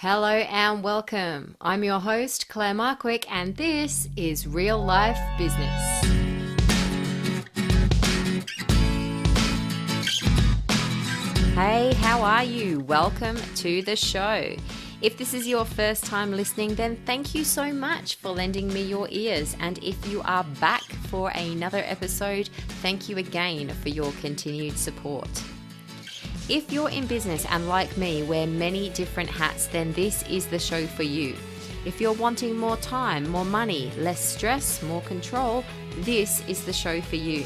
Hello and welcome. I'm your host, Claire Markwick, and this is Real Life Business. Hey, how are you? Welcome to the show. If this is your first time listening, then thank you so much for lending me your ears. And if you are back for another episode, thank you again for your continued support. If you're in business and like me, wear many different hats, then this is the show for you. If you're wanting more time, more money, less stress, more control, this is the show for you.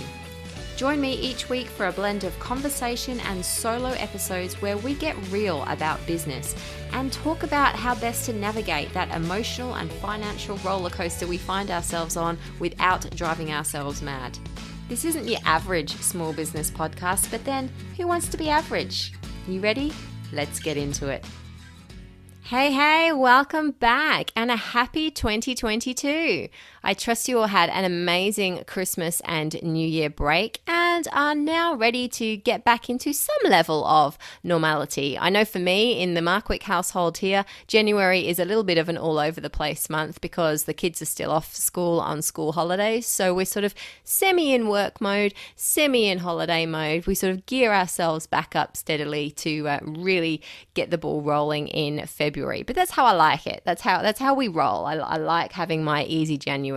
Join me each week for a blend of conversation and solo episodes where we get real about business and talk about how best to navigate that emotional and financial roller coaster we find ourselves on without driving ourselves mad. This isn't your average small business podcast, but then who wants to be average? You ready? Let's get into it. Hey, welcome back and a happy 2022. I trust you all had an amazing Christmas and New Year break and are now ready to get back into some level of normality. I know for me in the Markwick household here, January is a little bit of an all over the place month because the kids are still off school on school holidays. So we're sort of semi in work mode, semi in holiday mode. We sort of gear ourselves back up steadily to really get the ball rolling in February. But that's how I like it. That's how we roll. I like having my easy Januaries.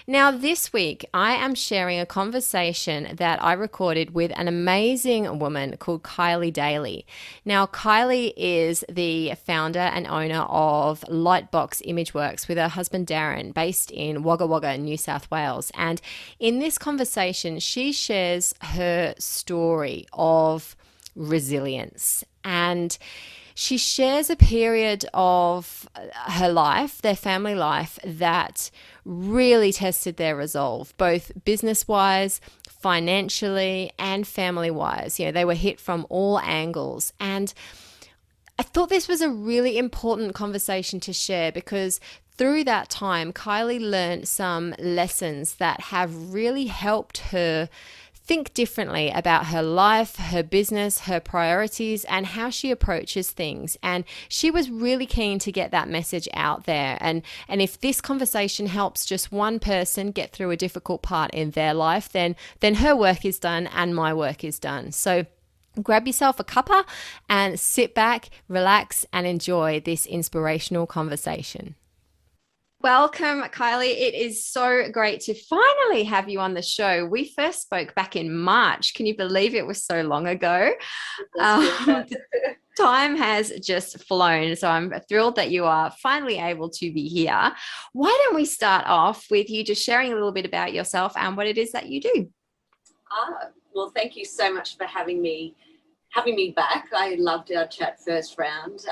Now, this week, I am sharing a conversation that I recorded with an amazing woman called Kylie Daly. Now, Kylie is the founder and owner of Lightbox Imageworks with her husband Darren, based in Wagga Wagga, New South Wales. And in this conversation, she shares her story of resilience, and she shares a period of her life, their family life, that really tested their resolve, both business-wise, financially, and family-wise. You know, they were hit from all angles. And I thought this was a really important conversation to share because through that time, Kylie learned some lessons that have really helped her think differently about her life, her business, her priorities, and how she approaches things. And she was really keen to get that message out there. And if this conversation helps just one person get through a difficult part in their life, then her work is done and my work is done. So grab yourself a cuppa and sit back, relax, and enjoy this inspirational conversation. Welcome, Kylie. It is so great to finally have you on the show. We first spoke back in March. Can you believe it was so long ago? Time has just flown, so I'm thrilled that you are finally able to be here. Why don't we start off with you just sharing a little bit about yourself and what it is that you do? Well, thank you so much for having me back. I loved our chat first round.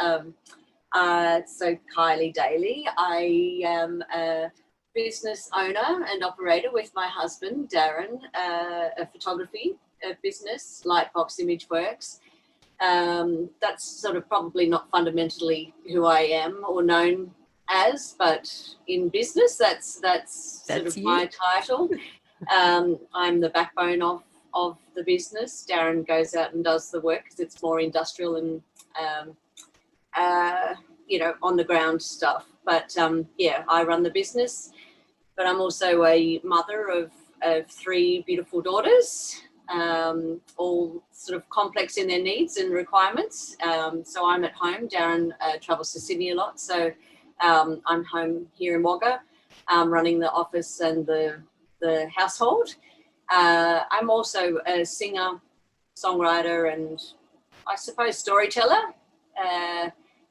So Kylie Daly, I am a business owner and operator with my husband, Darren, a photography business, Lightbox Imageworks. That's sort of probably not fundamentally who I am or known as, but in business, that's sort of my title. I'm the backbone of the business. Darren goes out and does the work because it's more industrial and on the ground stuff. But I run the business, but I'm also a mother of three beautiful daughters, all sort of complex in their needs and requirements. So I'm at home. Darren travels to Sydney a lot. So I'm home here in Wagga, running the office and the household. I'm also a singer, songwriter, and I suppose storyteller.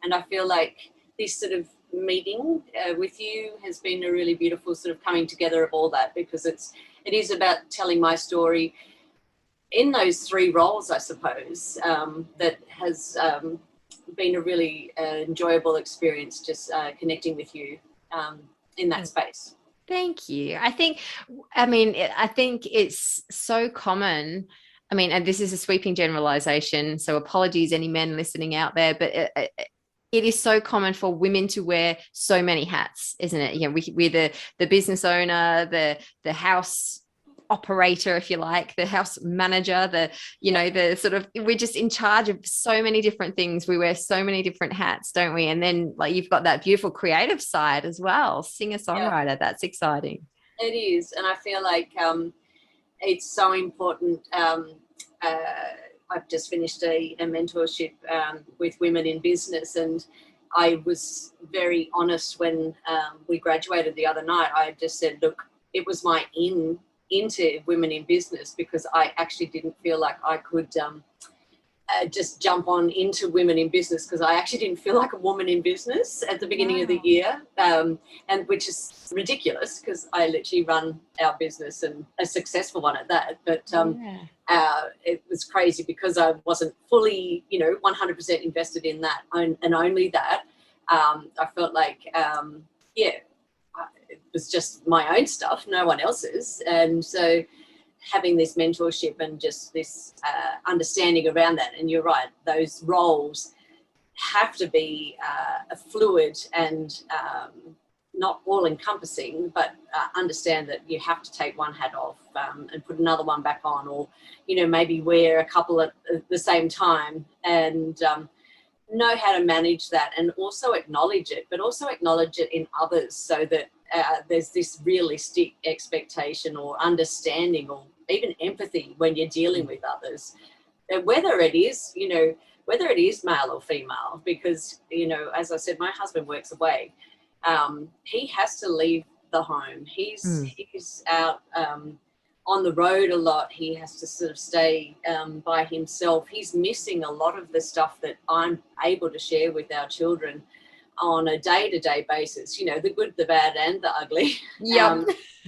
And I feel like this sort of meeting with you has been a really beautiful sort of coming together of all that, because it is about telling my story in those three roles, I suppose, that has been a really enjoyable experience just connecting with you in that space. Thank you. I think it's so common. I mean, and this is a sweeping generalization, so apologies any men listening out there, but it is so common for women to wear so many hats, isn't it? You know, we're the business owner, the house operator, if you like, the house manager, the sort of, we're just in charge of so many different things. We wear so many different hats, don't we? And then like you've got that beautiful creative side as well, singer-songwriter. That's exciting. It is. And I feel like it's so important. I've just finished a mentorship with women in business, and I was very honest when we graduated the other night. I just said, look, it was my into women in business because I actually didn't feel like I could just jump on into women in business because I actually didn't feel like a woman in business at the beginning of the year, and which is ridiculous because I literally run our business and a successful one at that. But it was crazy because I wasn't fully, 100% invested in that and only that. I felt like, it was just my own stuff, no one else's. And so having this mentorship and just this understanding around that, and you're right, those roles have to be fluid and not all encompassing, but understand that you have to take one hat off and put another one back on, or maybe wear a couple at the same time, and know how to manage that, and also acknowledge it, but also acknowledge it in others, so that there's this realistic expectation or understanding or even empathy when you're dealing with others, whether it is male or female, because as I said, my husband works away. He has to leave the home. He's out on the road a lot. He has to sort of stay by himself. He's missing a lot of the stuff that I'm able to share with our children on a day-to-day basis, the good, the bad, and the ugly.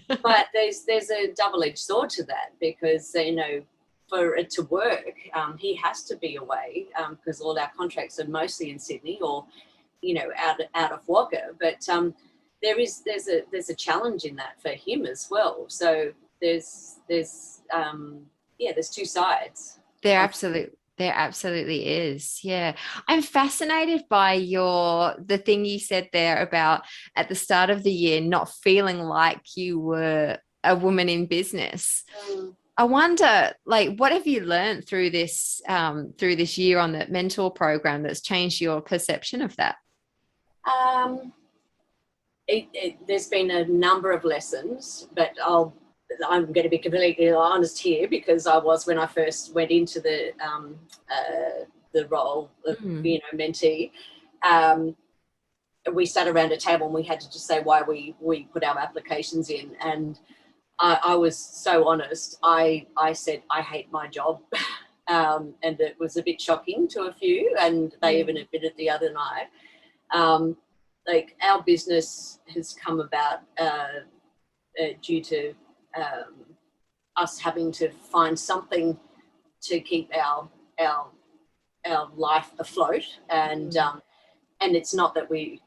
But there's a double-edged sword to that, because for it to work, he has to be away because all our contracts are mostly in Sydney or out of Wagga. But there's a challenge in that for him as well. So there's two sides. There absolutely is. Yeah. I'm fascinated by the thing you said there about at the start of the year not feeling like you were a woman in business. I wonder, like, what have you learned through this year on the mentor program that's changed your perception of that? There's been a number of lessons, but I'm going to be completely honest here, because I was, when I first went into the role of mentee, we sat around a table and we had to just say why we put our applications in, and I was so honest. I said I hate my job, and it was a bit shocking to a few, and they even admitted the other night. Like, our business has come about due to us having to find something to keep our life afloat, and it's not that we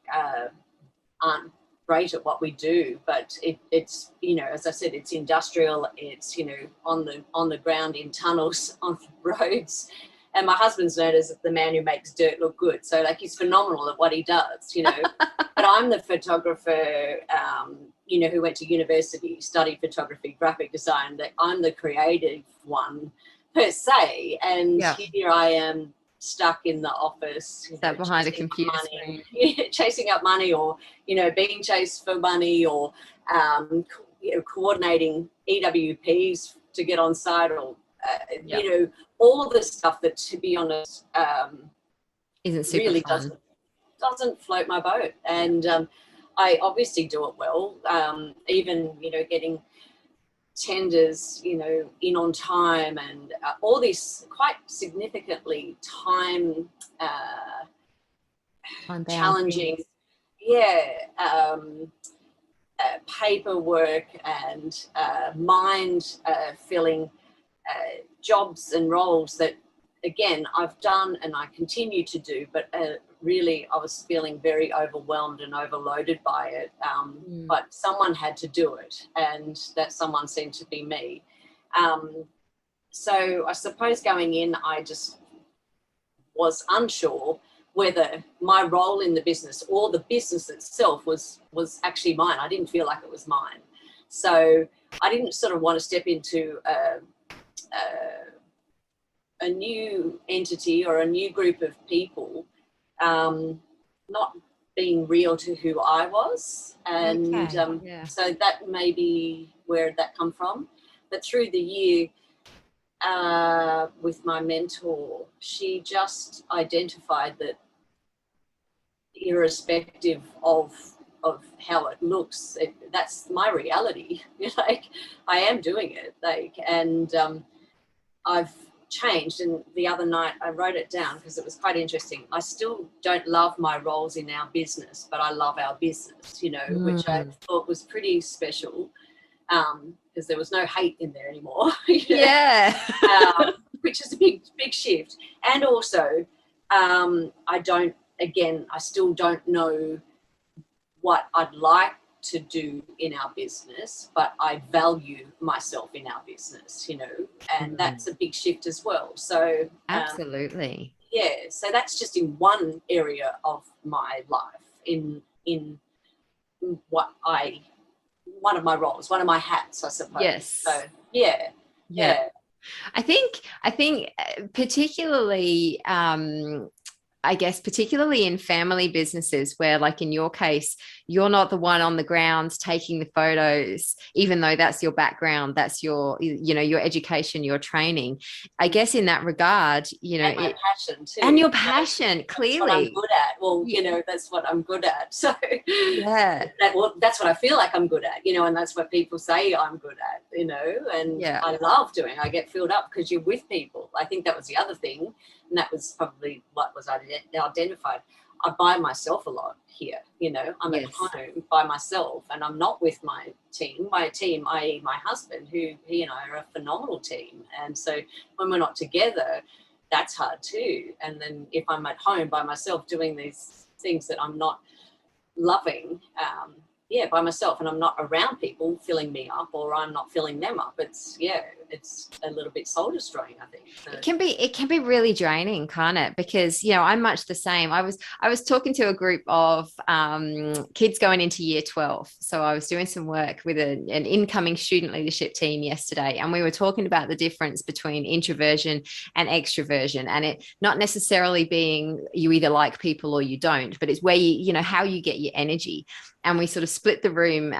aren't great at what we do, but it's as I said, it's industrial, it's on the ground, in tunnels, on roads. And my husband's known as the man who makes dirt look good. So, like, he's phenomenal at what he does, But I'm the photographer, who went to university, studied photography, graphic design. That I'm the creative one, per se. And here I am, stuck in the office. That behind a computer screen. Chasing up money, or, being chased for money, or, coordinating EWPs to get on site, or, all the stuff that, to be honest, isn't super really fun. doesn't float my boat. And I obviously do it well. Even, getting tenders, in on time, and all this quite significantly time challenging, paperwork and mind filling jobs and roles that, again, I've done and I continue to do, but really I was feeling very overwhelmed and overloaded by it. But someone had to do it, and that someone seemed to be me. So I suppose going in, I just was unsure whether my role in the business or the business itself was actually mine. I didn't feel like it was mine. So I didn't sort of want to step into a new entity or a new group of people, not being real to who I was. And so that may be where that come from. But through the year, with my mentor, she just identified that irrespective of how it looks, that's my reality. Like, I am doing it, and I've changed. And the other night I wrote it down because it was quite interesting. I still don't love my roles in our business, but I love our business, which I thought was pretty special, because there was no hate in there anymore. Which is a big shift. And also, I still don't know what I'd like to do in our business, but I value myself in our business, and that's a big shift as well. So absolutely. So that's just in one area of my life, in one of my roles, one of my hats, I suppose. Yes. So I think particularly, I guess, particularly in family businesses where, like in your case, you're not the one on the ground taking the photos, even though that's your background, that's your, your education, your training. I guess in that regard, and my passion too. And your passion, clearly. That's what I'm good at. Well, that's what I'm good at. So that's what I feel like I'm good at, and that's what people say I'm good at, and I love doing. I get filled up because you're with people. I think that was the other thing, and that was probably what was identified. I by myself a lot here, I'm at home by myself, and I'm not with my team, i.e. my husband, who he and I are a phenomenal team. And so when we're not together, that's hard too. And then if I'm at home by myself doing these things that I'm not loving, by myself, and I'm not around people filling me up, or I'm not filling them up, it's a little bit soul destroying, I think. So. It can be really draining, can't it? Because I'm much the same. I was talking to a group of kids going into year 12. So I was doing some work with an incoming student leadership team yesterday, and we were talking about the difference between introversion and extroversion, and it not necessarily being you either like people or you don't, but it's where how you get your energy. And we sort of split the room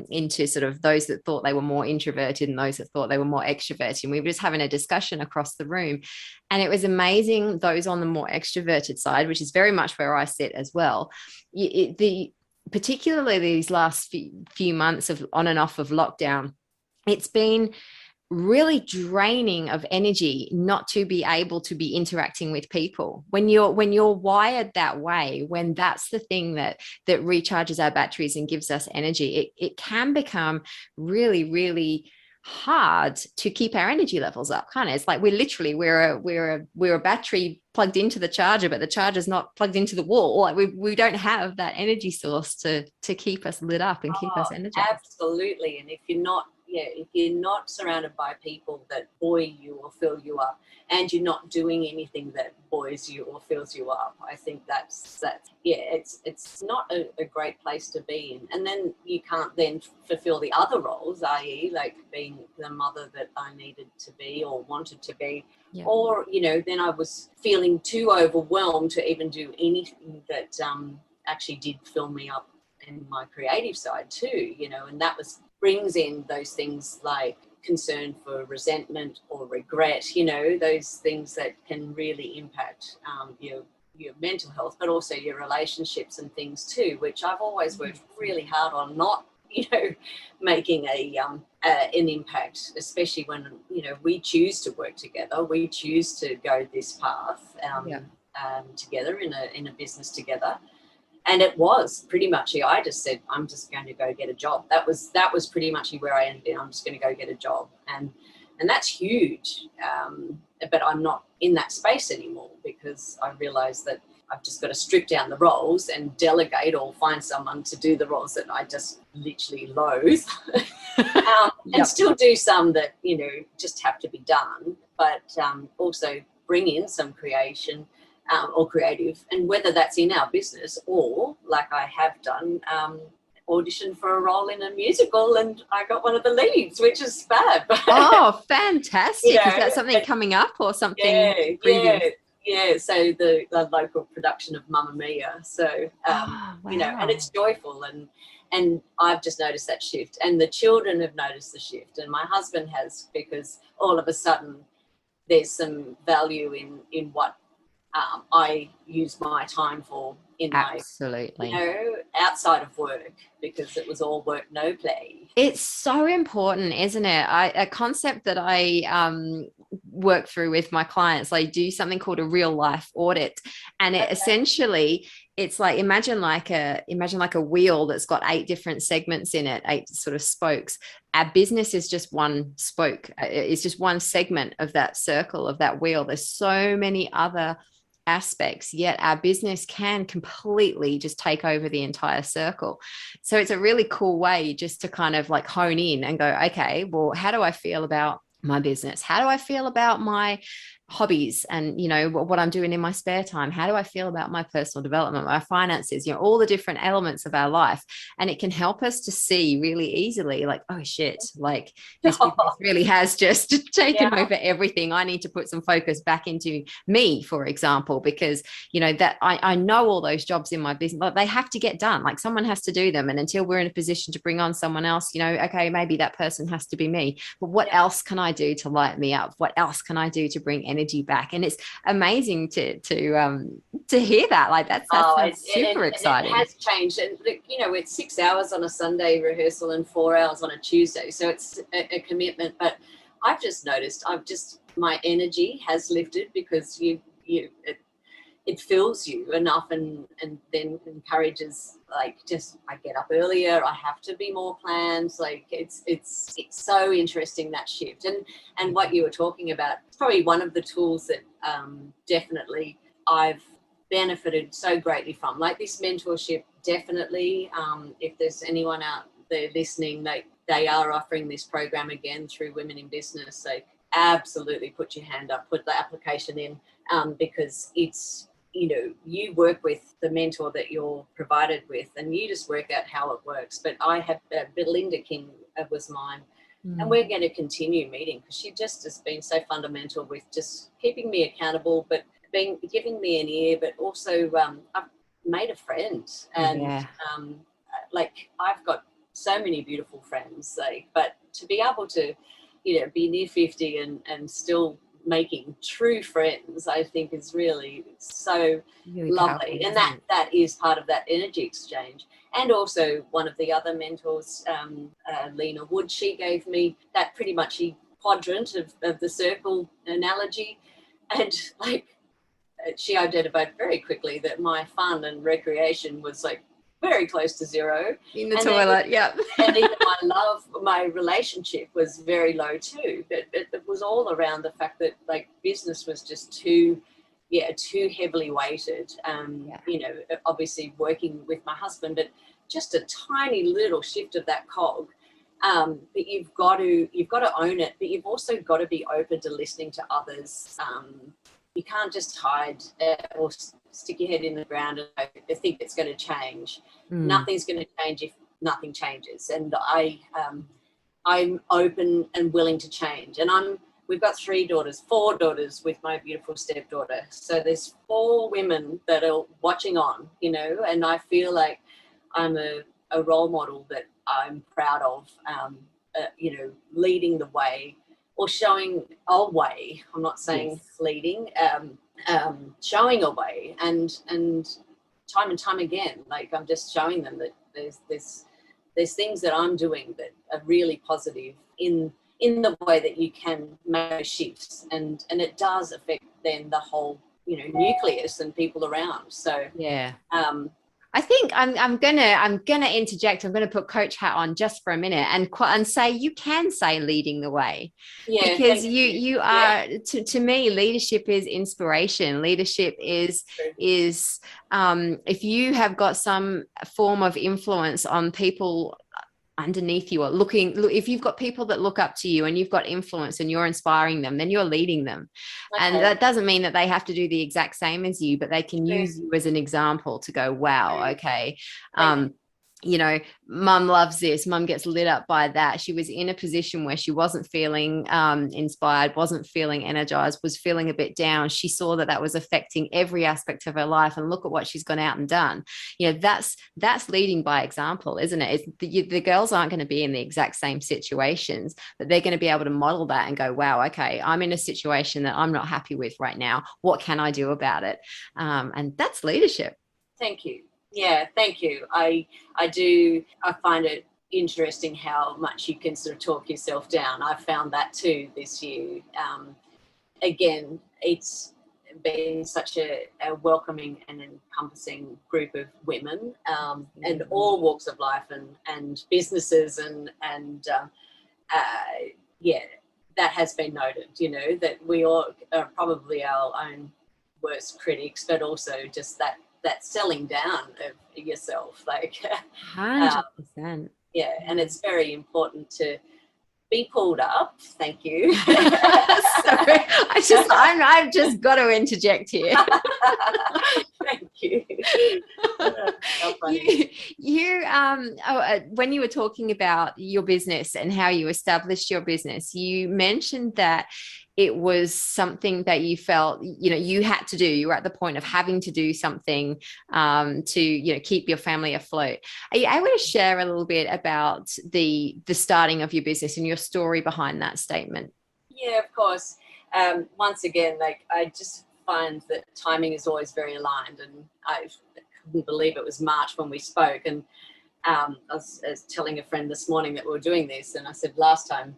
into sort of those that thought they were more introverted and those that thought they were more extroverted. And we were just having a discussion across the room. And it was amazing, those on the more extroverted side, which is very much where I sit as well. Particularly these last few months of on and off of lockdown, it's been really draining of energy not to be able to be interacting with people when you're wired that way, when that's the thing that recharges our batteries and gives us energy. It can become really, really hard to keep our energy levels up, can't it? It's like we're a battery plugged into the charger, but the charger's not plugged into the wall. Like we don't have that energy source to keep us lit up and keep us energized. Absolutely. And if you're not surrounded by people that buoy you or fill you up, and you're not doing anything that buoys you or fills you up, I think it's not a great place to be in. And then you can't then fulfill the other roles, i.e. like being the mother that I needed to be or wanted to be. Yeah. Or, then I was feeling too overwhelmed to even do anything that actually did fill me up in my creative side too, and that brings in those things like concern for resentment or regret, those things that can really impact your mental health, but also your relationships and things too, which I've always worked really hard on not, making an impact, especially when, we choose to work together, we choose to go this path together in a business together. And it was pretty much, I just said, I'm just going to go get a job. That was pretty much where I ended up. I'm just going to go get a job. And that's huge. But I'm not in that space anymore, because I realized that I've just got to strip down the roles and delegate or find someone to do the roles that I just literally loathe and still do some that, just have to be done, but also bring in some creation or creative, and whether that's in our business or like I have done, auditioned for a role in a musical and I got one of the leads, which is fab. Oh, fantastic. You know, Is that something coming up or something yeah, previous? yeah. So the local production of Mamma Mia. So Oh, you know, and wow. it's joyful, and I've just noticed that shift, and the children have noticed the shift, and my husband has, because all of a sudden there's some value in what I use my time for in my, you Absolutely. know, outside of work, because it was all work, no play. It's so important, isn't it? A concept that I work through with my clients, I do something called a real life audit. And it Okay. essentially, it's like imagine like a wheel that's got 8 different segments in it, 8 sort of spokes. Our business is just one spoke. It's just one segment of that circle of that wheel. There's so many other aspects, yet our business can completely just take over the entire circle. So it's a really cool way just to kind of like hone in and go, okay, well, how do I feel about my business? How do I feel about my hobbies and, you know, what I'm doing in my spare time? How do I feel about my personal development, my finances, you know, all the different elements of our life? And it can help us to see really easily, like, oh shit, like this business really has just taken Yeah. over everything. I need to put some focus back into me, for example, because, you know, that I know all those jobs in my business, but they have to get done. Like someone has to do them. And until we're in a position to bring on someone else, you know, okay, maybe that person has to be me. But what Yeah. else can I do to light me up? What else can I do to bring energy back? And it's amazing to hear that. Like that Oh, sounds super and it exciting. has changed. And, you know, it's 6 hours on a Sunday rehearsal and 4 hours on a Tuesday. So it's a commitment. But I've just noticed, my energy has lifted, because it fills you enough, and then encourages, like, just I get up earlier, I have to be more planned. Like it's so interesting, that shift. And what you were talking about, it's probably one of the tools that definitely I've benefited so greatly from, like this mentorship. Definitely, if there's anyone out there listening, they are offering this program again through Women in Business. Like, absolutely put your hand up, put the application in, because it's, you know, you work with the mentor that you're provided with, and you just work out how it works. But I have Belinda King was mine, and we're going to continue meeting, because she just has been so fundamental with just keeping me accountable, but giving me an ear, but also I've made a friend, and Yeah. like, I've got so many beautiful friends, like, but to be able to, you know, be near 50 and still making true friends, I think is really so Really powerful, lovely. And isn't it? that is part of that energy exchange. And also, one of the other mentors, Lena Wood, she gave me that pretty much quadrant of the circle analogy. And like, she identified very quickly that my fun and recreation was like very close to zero. In the And then toilet, yeah. and even my relationship was very low too. But it was all around the fact that, like, business was just too heavily weighted. Yeah. You know, obviously working with my husband, but just a tiny little shift of that cog. But you've got to own it, but you've also got to be open to listening to others. You can't just hide or stick your head in the ground and think it's going to change. Mm. Nothing's going to change if nothing changes. And I'm open and willing to change. And we've got 4 daughters with my beautiful stepdaughter. So there's 4 women that are watching on, you know, and I feel like I'm a role model that I'm proud of, you know, leading the way, or showing a way. I'm not saying Yes. leading, showing a way, and time again, like, I'm just showing them that there's things that I'm doing that are really positive in the way that you can make shifts, and it does affect then the whole, you know, nucleus and people around. So Yeah. um, I think I'm gonna interject. I'm gonna put coach hat on just for a minute and say you can say leading the way, yeah, because thank you you. you Yeah, are to me, leadership is inspiration. Leadership is if you have got some form of influence on people underneath you, or if you've got people that look up to you and you've got influence and you're inspiring them, then you're leading them. And okay. that doesn't mean that they have to do the exact same as you, but they can True, use you as an example to go, wow, true. okay. Thank you. you know, mum loves this, mum gets lit up by that. She was in a position where she wasn't feeling inspired, wasn't feeling energized, was feeling a bit down. She saw that that was affecting every aspect of her life, and look at what she's gone out and done. You know, that's leading by example, isn't it? It's the girls aren't going to be in the exact same situations, but they're going to be able to model that and go, wow, okay, I'm in a situation that I'm not happy with right now. What can I do about it? And that's leadership. Thank you. Yeah, thank you. I do. I find it interesting how much you can sort of talk yourself down. I found that too this year. Again, it's been such a welcoming and encompassing group of women, and all walks of life, and businesses, and yeah, that has been noted. You know, that we all are probably our own worst critics, but also just that selling down of yourself, like 100%. yeah, and it's very important to be pulled up. Thank you. Sorry, I've just got to interject here. Thank you. When you were talking about your business and how you established your business, you mentioned that it was something that you felt, you know, you had to do. You were at the point of having to do something to, you know, keep your family afloat. Are you able to share a little bit about the starting of your business and your story behind that statement? Yeah, of course. Once again, like, I just find that timing is always very aligned, and I couldn't believe it was March when we spoke. And I was telling a friend this morning that we were doing this, and I said last time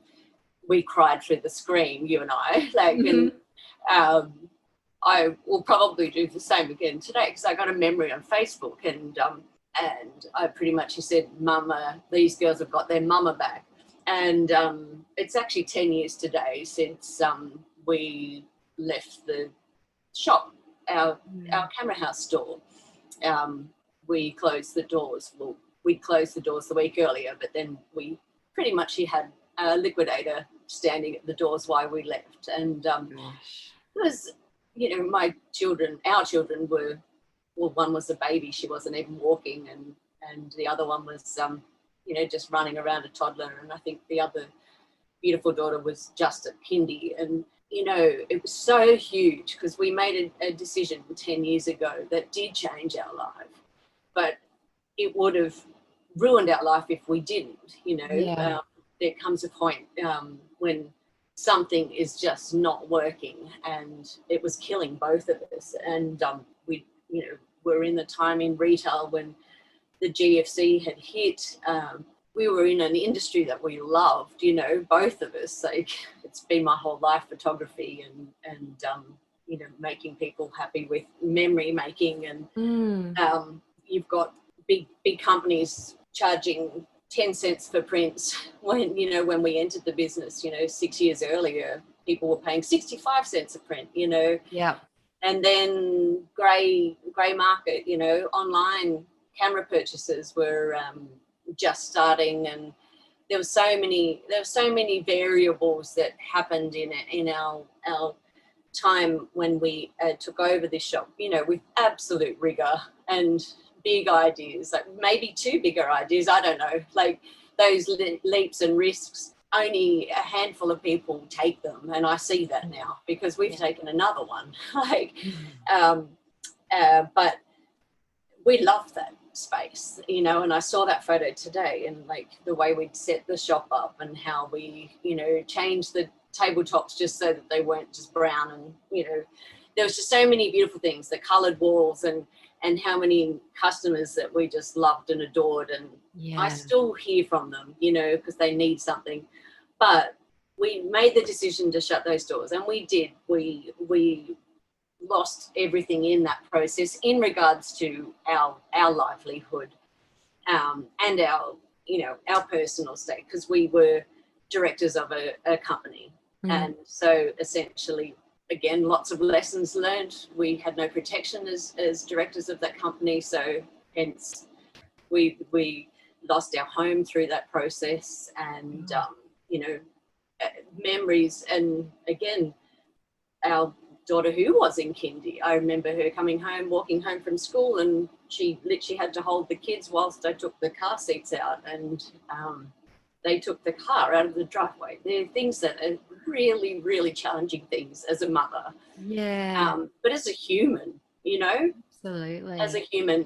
we cried through the screen, you and I, like, Mm-hmm. and I will probably do the same again today, because I got a memory on Facebook, and I pretty much said, "Mama, these girls have got their mama back." And it's actually 10 years today since we left the shop, our camera house store. We closed the doors. Well, we closed the doors the week earlier, but then we pretty much had a liquidator standing at the doors while we left. And it was, you know, our children were, well, one was a baby, she wasn't even walking, and the other one was, you know, just running around, a toddler. And I think the other beautiful daughter was just at kindy. And, you know, it was so huge, because we made a decision 10 years ago that did change our life, but it would have ruined our life if we didn't, you know. Yeah. There comes a point when something is just not working, and it was killing both of us. And we, you know, were in the time in retail when the GFC had hit. We were in an industry that we loved, you know, both of us. Like, it's been my whole life, photography, and you know, making people happy with memory making. And you've got big companies charging 10 cents for prints when, you know, when we entered the business, you know, 6 years earlier, people were paying 65 cents a print, you know. Yeah. And then grey market, you know, online camera purchases were just starting, and there were so many variables that happened in our time when we took over this shop, you know, with absolute rigor and big ideas, like maybe too bigger ideas, I don't know, like those leaps and risks, only a handful of people take them. And I see that now, because we've taken another one. Like, but we love that space, you know. And I saw that photo today, and like the way we'd set the shop up, and how we, you know, changed the tabletops just so that they weren't just brown. And, you know, there was just so many beautiful things, the coloured walls, and how many customers that we just loved and adored. And I still hear from them, you know, because they need something. But we made the decision to shut those doors, and we did. We lost everything in that process in regards to our livelihood, and our, you know, our personal state, because we were directors of a company. And so essentially, again, lots of lessons learned. We had no protection as directors of that company, so hence we lost our home through that process. And you know, memories. And again, our daughter, who was in kindy, I remember her coming home, walking home from school, and she literally had to hold the kids whilst I took the car seats out, and they took the car out of the driveway. They're things that are really, really challenging things as a mother. Yeah. But as a human, you know, Absolutely. as a human.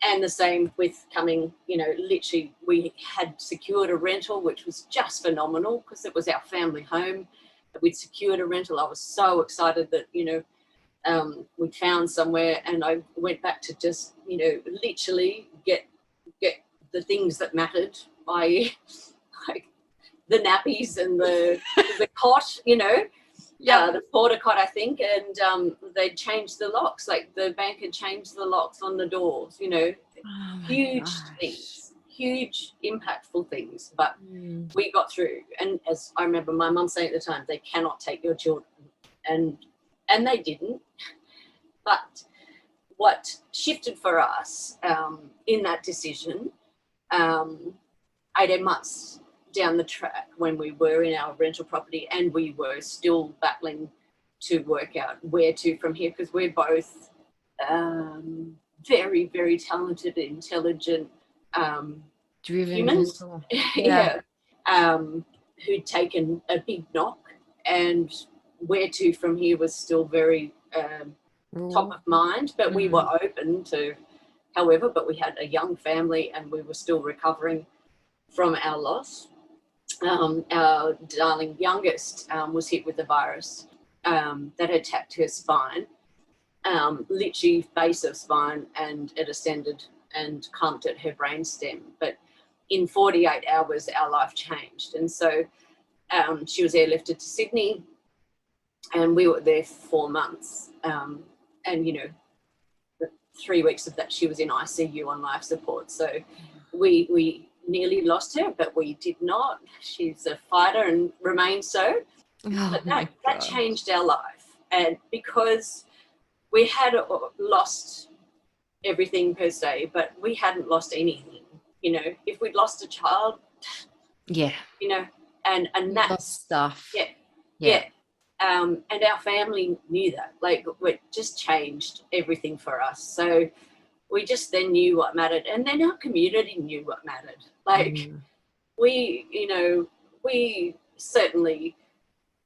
And the same with coming, you know, literally we had secured a rental, which was just phenomenal because it was our family home. We'd secured a rental. I was so excited that, you know, we found somewhere, and I went back to just, you know, literally get the things that mattered, i.e. like the nappies and the cot, you know. Yeah. The porta cot, I think, and they'd changed the locks. Like the bank had changed the locks on the doors, you know. Huge things, huge impactful things, but we got through. And as I remember my mum saying at the time, they cannot take your children, and they didn't. But what shifted for us in that decision, 18 months down the track, when we were in our rental property and we were still battling to work out where to from here, because we're both very, very talented, intelligent, driven humans. people. Yeah. Who'd taken a big knock, and where to from here was still very top of mind, but we were open to however, but we had a young family and we were still recovering from our loss. Our darling youngest was hit with the virus that attacked her spine, literally base of spine, and it ascended and clumped at her brainstem. But in 48 hours, our life changed. And so she was airlifted to Sydney, and we were there for 4 months. And, you know, 3 weeks of that, she was in ICU on life support. So we nearly lost her, but we did not. She's a fighter and remains so. But that changed our life. And because we had lost everything per se, but we hadn't lost anything. You know, if we'd lost a child, yeah, you know, and that's stuff. Yeah. And our family knew that. Like, it just changed everything for us. So we just then knew what mattered, and then our community knew what mattered. Like, we, you know, we certainly,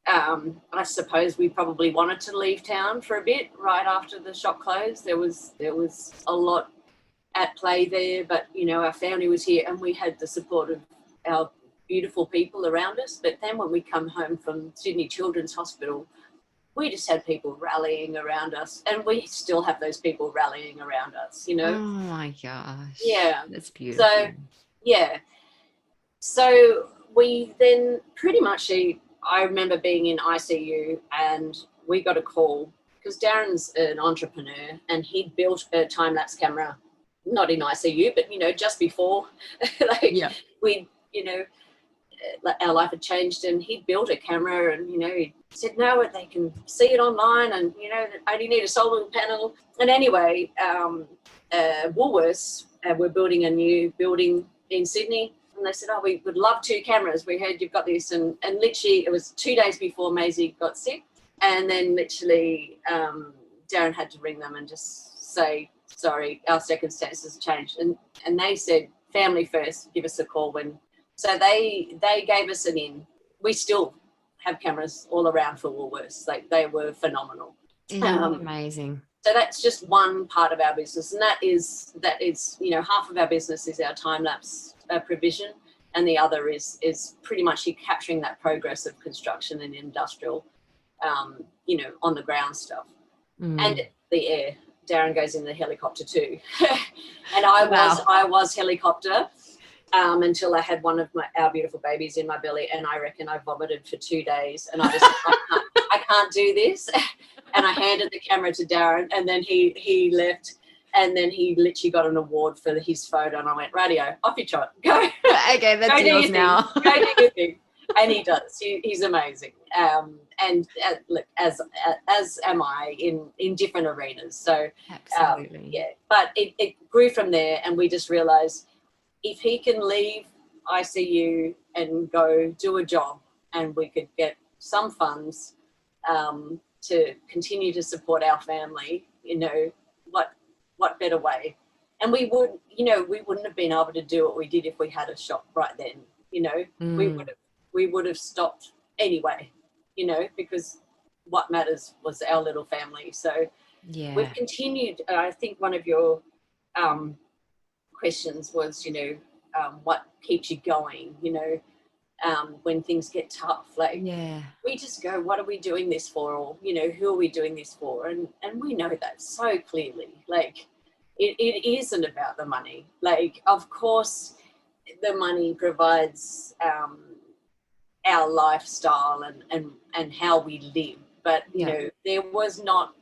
I suppose we probably wanted to leave town for a bit right after the shop closed. There was a lot at play there, but, you know, our family was here and we had the support of our beautiful people around us. But then when we come home from Sydney Children's Hospital, we just had people rallying around us, and we still have those people rallying around us, you know. Oh my gosh. Yeah. That's beautiful. So, yeah. So we then pretty much, I remember being in ICU and we got a call because Darren's an entrepreneur and he'd built a time-lapse camera, not in ICU, but, you know, just before, we, you know, our life had changed, and he'd built a camera, and, you know, he said, no, they can see it online, and, you know, I only need a solar panel. And anyway, Woolworths were building a new building in Sydney, and they said, oh, we would love 2 cameras. We heard you've got this. And literally it was 2 days before Maisie got sick. And then literally Darren had to ring them and just say, sorry, our circumstances changed. And they said, family first, give us a call when. So they gave us an in. We still have cameras all around for Woolworths. Like, they were phenomenal. Amazing. So that's just one part of our business, and that is, you know, half of our business is our time-lapse provision, and the other is pretty much capturing that progress of construction and industrial, you know, on the ground stuff. And the air. Darren goes in the helicopter too. And I was helicopter until I had one of our beautiful babies in my belly, and I reckon I vomited for 2 days, and I just I can't do this. And I handed the camera to Darren, and then he left, and then he literally got an award for his photo, and I went, radio, off you trot, go. Okay, that's yours now. Go do your thing. And he does. He's amazing. And look, as am I in different arenas. So absolutely. yeah. But it grew from there, and we just realised if he can leave ICU and go do a job, and we could get some funds to continue to support our family, you know, what better way? And we wouldn't have been able to do what we did if we had a shop right then. We would have stopped anyway, because what matters was our little family. So we've continued. I think one of your questions was, what keeps you going, when things get tough. Like, we just go, what are we doing this for? Or, who are we doing this for? And we know that so clearly. Like, it isn't about the money. Like, of course, the money provides our lifestyle and how we live. But, there was not,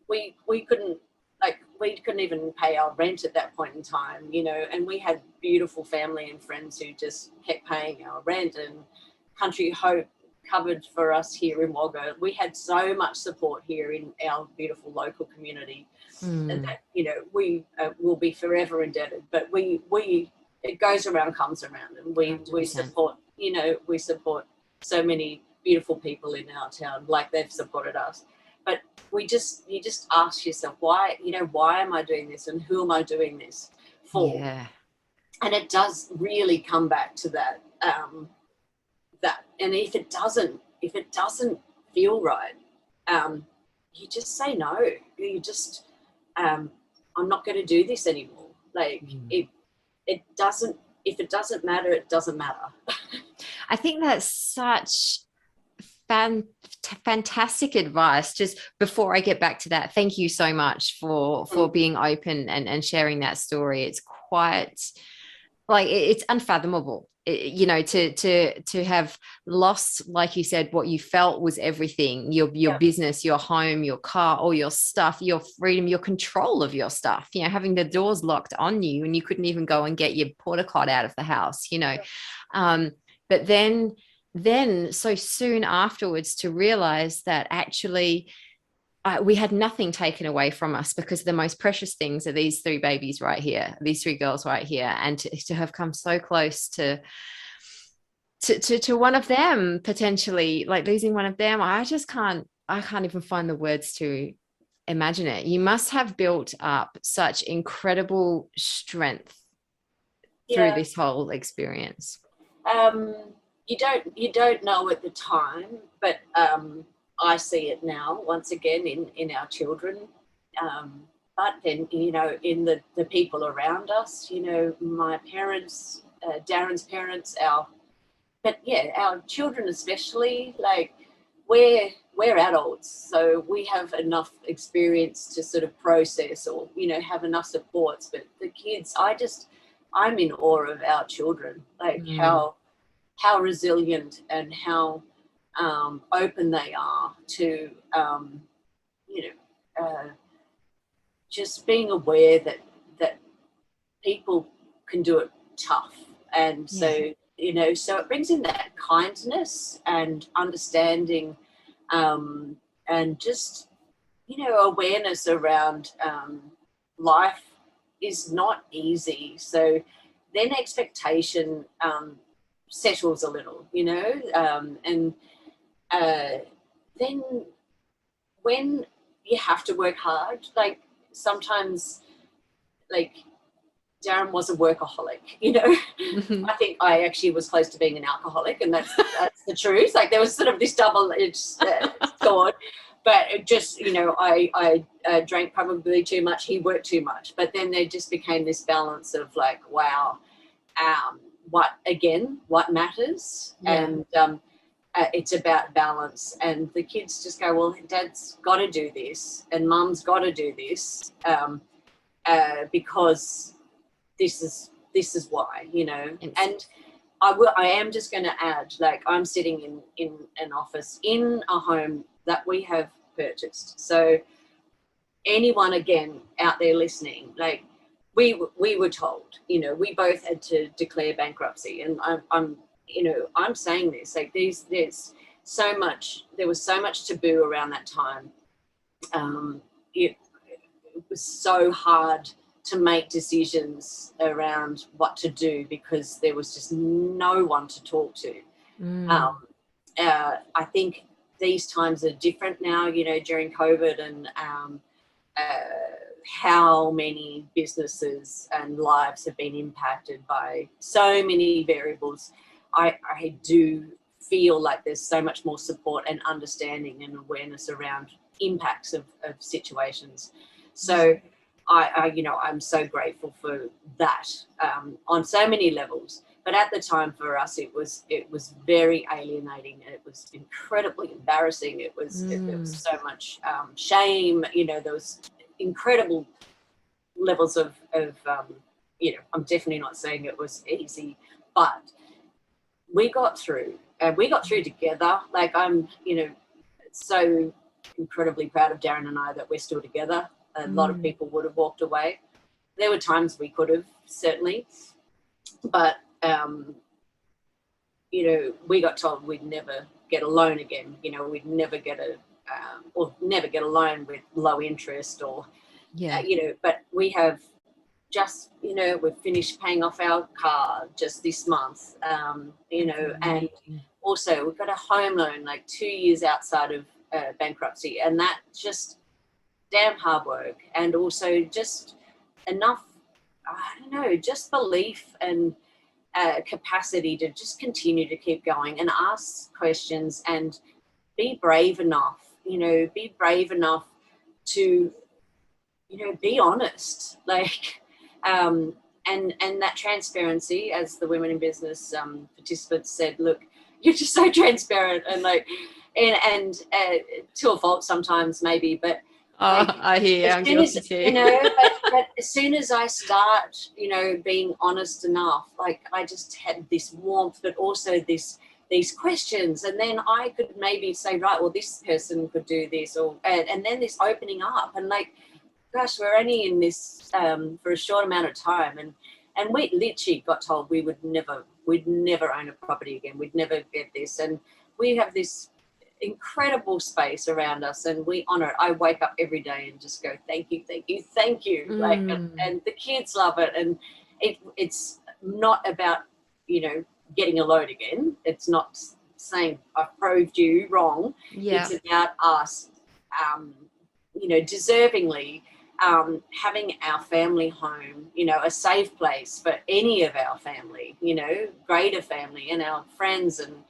we couldn't, like, we couldn't even pay our rent at that point in time, and we had beautiful family and friends who just kept paying our rent, and Country Hope covered for us here in Wagga. We had so much support here in our beautiful local community, and that, we will be forever indebted. But it goes around, comes around, and we support, we support so many beautiful people in our town, like they've supported us. But you just ask yourself, why am I doing this, and who am I doing this for? Yeah. And it does really come back to that. And if it doesn't feel right, you just say no. You just, I'm not going to do this anymore. Like, it doesn't. If it doesn't matter, it doesn't matter. I think that's such fantastic advice. Just before I get back to that, thank you so much for being open and sharing that story. It's quite, like, it's unfathomable, to have lost, like you said, what you felt was everything, your business, your home, your car, all your stuff, your freedom, your control of your stuff, having the doors locked on you and you couldn't even go and get your porta cot out of the house, but then so soon afterwards to realize that actually we had nothing taken away from us, because the most precious things are these three babies right here, these three girls right here, and to have come so close to one of them, potentially, like losing one of them. I can't even find the words to imagine it. You must have built up such incredible strength through this whole experience. You don't know at the time, but I see it now once again in our children, but then in the people around us, my parents, Darren's parents, our children especially. Like, we're adults, so we have enough experience to sort of process or have enough supports. But the kids, I'm in awe of our children, like how resilient and how open they are to, just being aware that people can do it tough. And so, so it brings in that kindness and understanding, and just, awareness around life is not easy. So then expectation settles a little, and then when you have to work hard, like sometimes, like Darren was a workaholic, I think I actually was close to being an alcoholic, and that's the truth. Like, there was sort of this double-edged sword, but it just, I drank probably too much, he worked too much, but then there just became this balance of like, wow, what matters, and it's about balance. And the kids just go, well, Dad's got to do this and Mum's got to do this, because this is why, and I am just going to add, like, I'm sitting in an office in a home that we have purchased. So anyone again out there listening, like, we were told, we both had to declare bankruptcy, and I'm saying this, like, there was so much taboo around that time. It was so hard to make decisions around what to do because there was just no one to talk to. I think these times are different now, during COVID, and how many businesses and lives have been impacted by so many variables, I do feel like there's so much more support and understanding and awareness around impacts of situations. So I'm so grateful for that on so many levels. But at the time for us, it was very alienating. It was incredibly embarrassing. There was so much shame. There was incredible levels of I'm definitely not saying it was easy, but we got through, and we got through together. Like, I'm so incredibly proud of Darren and I that we're still together. A lot of people would have walked away. There were times we could have, certainly, but we got told we'd never get a loan again. We'd never get never get a loan with low interest, or but we have just, we've finished paying off our car just this month, and also we've got a home loan like 2 years outside of bankruptcy, and that just damn hard work, and also just enough, just belief and capacity to just continue to keep going and ask questions and be brave enough, to, be honest, like, and that transparency, as the Women in Business participants said, look, you're just so transparent, and like, and to a fault sometimes maybe, but I hear, I'm guilty too. But as soon as I start, being honest enough, like, I just had this warmth, but also these questions, and then I could maybe say, right, well, this person could do this, or and then this opening up, and like, gosh, we're only in this for a short amount of time, and we literally got told we'd never own a property again, we'd never get this, and we have this incredible space around us, and we honor it. I wake up every day and just go, thank you, thank you, thank you. Like, and the kids love it, and it's not about getting a loan again. It's not saying I've proved you wrong. It's about us deservingly having our family home, a safe place for any of our family, greater family, and our friends, and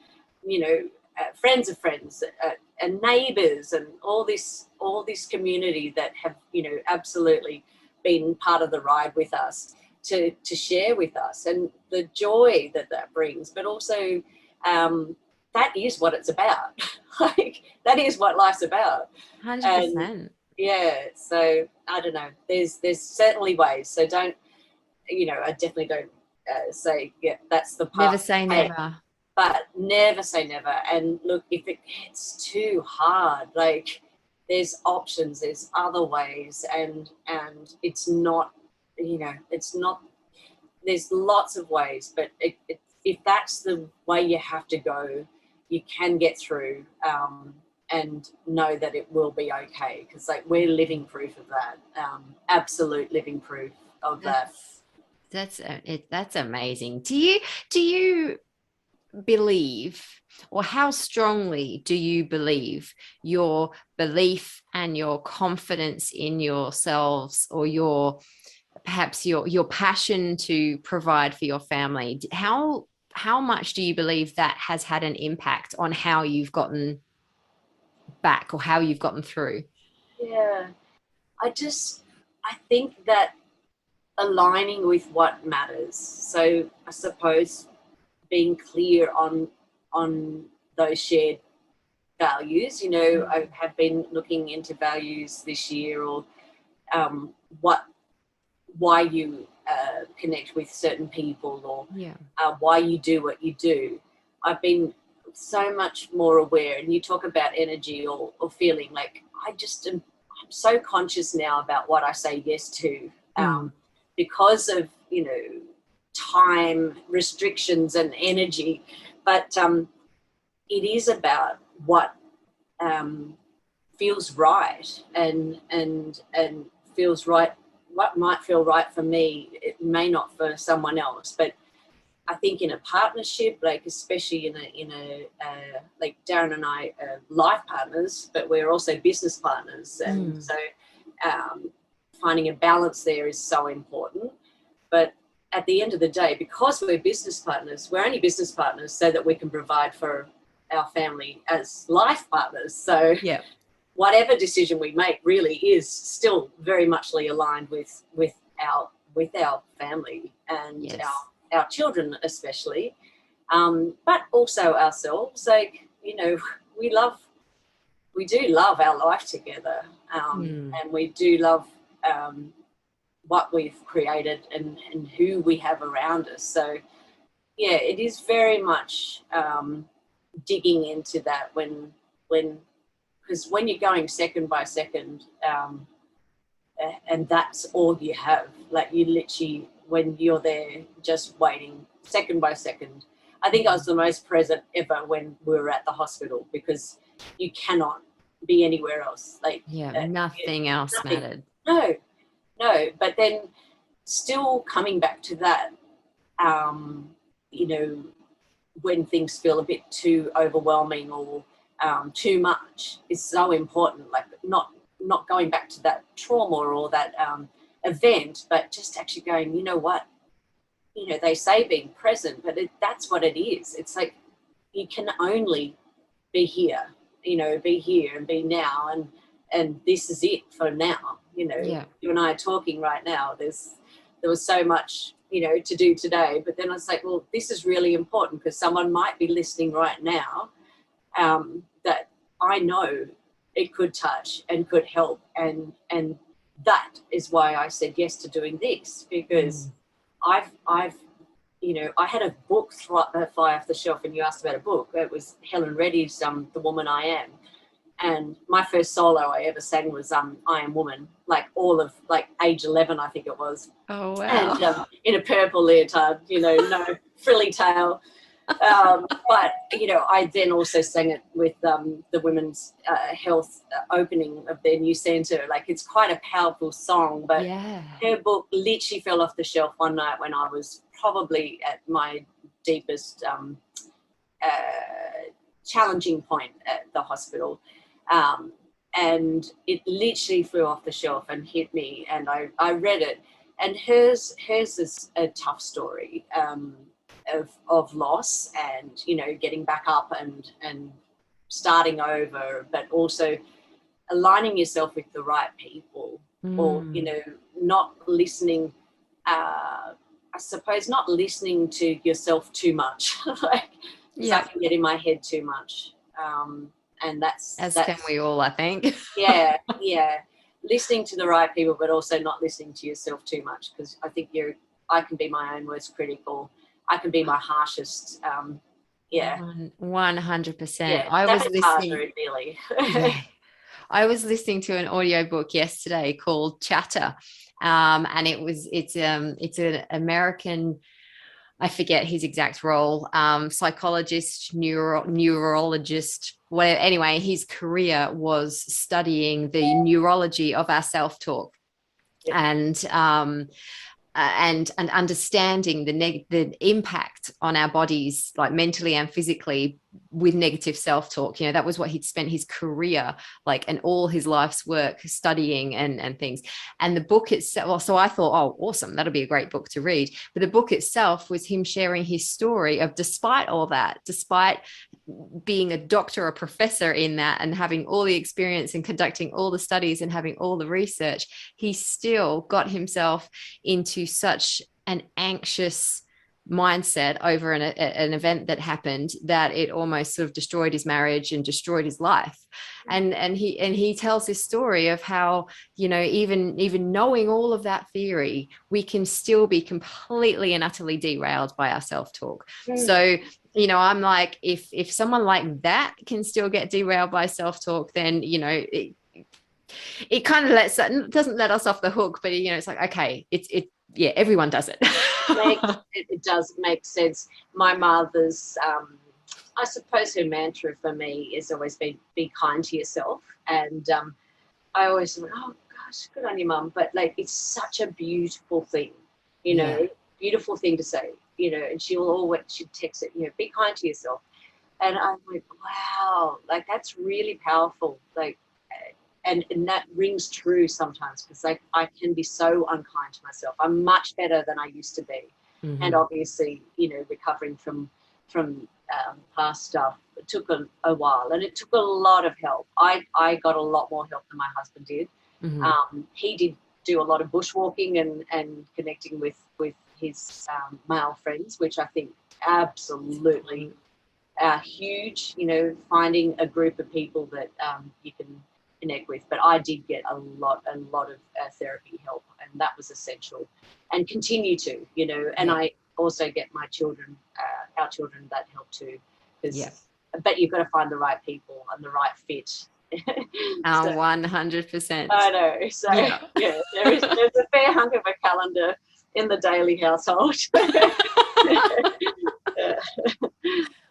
friends of friends, and neighbours, and all this community that have absolutely been part of the ride with us, to share with us, and the joy that brings, but also that is what it's about. Like, that is what life's about. 100%. So I don't know, there's certainly ways, so don't, I definitely don't say that's the part. Never say never. But never say never. And look, if it gets too hard, like, there's options, there's other ways, and it's not, it's not, there's lots of ways, but if that's the way you have to go, you can get through, and know that it will be okay, because like, we're living proof of that, absolute living proof of that. That's amazing. Do you believe, or how strongly do you believe your belief and your confidence in yourselves, or perhaps your passion to provide for your family, how much do you believe that has had an impact on how you've gotten back, or how you've gotten through? I think that aligning with what matters, so I suppose being clear on those shared values. I have been looking into values this year, or why you connect with certain people, or why you do what you do. I've been so much more aware, and you talk about energy or feeling, like, I'm so conscious now about what I say yes to, because of time restrictions and energy, but it is about what feels right, and feels right. What might feel right for me, it may not for someone else. But I think in a partnership, like, especially in a like, Darren and I are life partners, but we're also business partners, and so finding a balance there is so important. But at the end of the day, because we're business partners, we're only business partners so that we can provide for our family as life partners. So yeah, whatever decision we make really is still very muchly aligned with our family and yes, our children especially, but also ourselves. Like, you know, we do love our life together, and we do love what we've created and who we have around us. So yeah, it is very much digging into that when because when you're going second by second, and that's all you have, like you literally, when you're there just waiting second by second. I think I was the most present ever when we were at the hospital, because you cannot be anywhere else. Like, nothing else nothing. mattered. No, but then still coming back to that, you know, when things feel a bit too overwhelming or too much is so important. Like not going back to that trauma or that event, but just actually going, you know what, you know, they say being present, but that's what it is. It's like you can only be here, you know, be here and be now, and this is it for now. You know, you and I are talking right now. There was so much, you know, to do today, but then I was like, well, this is really important because someone might be listening right now that I know it could touch and could help, and that is why I said yes to doing this, because I've you know, I had a book fly off the shelf, and you asked about a book. It was Helen Reddy's The Woman I Am. And my first solo I ever sang was I Am Woman, like all of like age 11, I think it was. Oh, wow. And in a purple leotard, you know, no frilly tail. But, you know, I then also sang it with the women's health opening of their new centre. Like, it's quite a powerful song, but her book literally fell off the shelf one night when I was probably at my deepest challenging point at the hospital. And it literally flew off the shelf and hit me, and I read it. And hers is a tough story of loss and, you know, getting back up and starting over, but also aligning yourself with the right people, or, you know, not listening, I suppose not listening to yourself too much. Like, I can get in my head too much. And that's can we all, I think. yeah. Listening to the right people, but also not listening to yourself too much, because I think I can be my own worst critic, or I can be my harshest. 100%. I was listening. Really. I was listening to an audiobook yesterday called Chatter, and it's an American, I forget his exact role, psychologist, neurologist, whatever. Anyway, his career was studying the neurology of our self-talk, and understanding the impact on our bodies, like mentally and physically, with negative self-talk. You know, that was what he'd spent his career, like, and all his life's work studying and things. And the book itself, well, so I thought, oh, awesome, that'll be a great book to read. But the book itself was him sharing his story of, despite all that, despite being a doctor or professor in that, and having all the experience and conducting all the studies and having all the research, he still got himself into such an anxious mindset over an event that happened, that it almost sort of destroyed his marriage and destroyed his life. And he tells this story of how, you know, even knowing all of that theory, we can still be completely and utterly derailed by our self-talk. So, you know, I'm like, if someone like that can still get derailed by self-talk, then, you know, it kind of doesn't let us off the hook, but, you know, it's like, okay, yeah, everyone does it. It does make sense. My mother's, I suppose her mantra for me is always be kind to yourself. And I always think, oh gosh, good on you, Mum. But like, it's such a beautiful thing, you know, beautiful thing to say, you know, and she'd text it, you know, be kind to yourself. And I'm like, wow, like, that's really powerful. Like, and that rings true sometimes, because like I can be so unkind to myself. I'm much better than I used to be. Mm-hmm. And obviously, you know, recovering from past stuff, it took a while, and it took a lot of help. I got a lot more help than my husband did. Mm-hmm. He did do a lot of bushwalking and connecting with his male friends, which I think absolutely huge, you know, finding a group of people that you can connect with. But I did get a lot of therapy help, and that was essential, and continue to, you know. And I also get my children, our children, that help too, because but you've got to find the right people and the right fit. 100%. I know. So yeah, there's a fair hunk of a calendar in the Daly household.